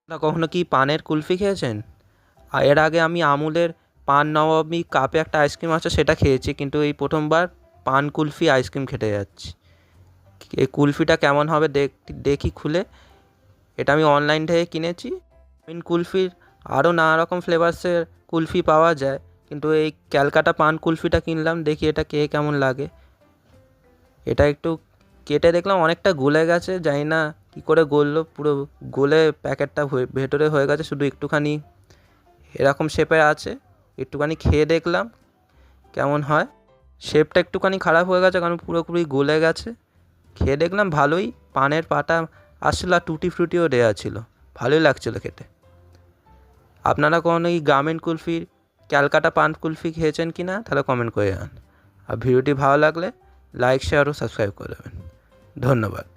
না, কখনো কি পানের কুলফি খেয়েছেন? এর আগে আমি আমুলের পান নবাবী কাপে একটা আইসক্রিম আছে সেটা খেয়েছি, কিন্তু এই প্রথমবার পান কুলফি আইসক্রিম খেতে যাচ্ছি। এই কুলফিটা কেমন হবে দেখি খুলে। এটা আমি অনলাইন থেকে কিনেছি। কুলফির আরও নানা রকম ফ্লেভার্সের কুলফি পাওয়া যায়, কিন্তু এই ক্যালকাটা পান কুলফিটা কিনলাম, দেখি এটা খেয়ে কেমন লাগে। এটা একটু কেটে দেখলাম অনেকটা গলে গেছে, জানি না কী করে গললো, পুরো গলে প্যাকেটটা ভেতরে হয়ে গেছে, শুধু একটুখানি এরকম শেপের আছে। একটুখানি খেয়ে দেখলাম কেমন হয়। শেপটা একটুখানি খারাপ হয়ে গেছে কারণ পুরোপুরি গলে গেছে। খেয়ে দেখলাম ভালোই, পানের পাতা আসছিল আর টুটি ফ্রুটিও দেওয়া ছিল, ভালোই লাগছিলো খেতে। আপনারা কখনো এই গ্রামীণ কুলফির ক্যালকাটা পান কুলফি খেয়েছেন কি না, তাহলে কমেন্ট করে জানান। আর ভিডিওটি ভালো লাগলে লাইক, শেয়ার ও সাবস্ক্রাইব করে দেবেন। ধন্যবাদ।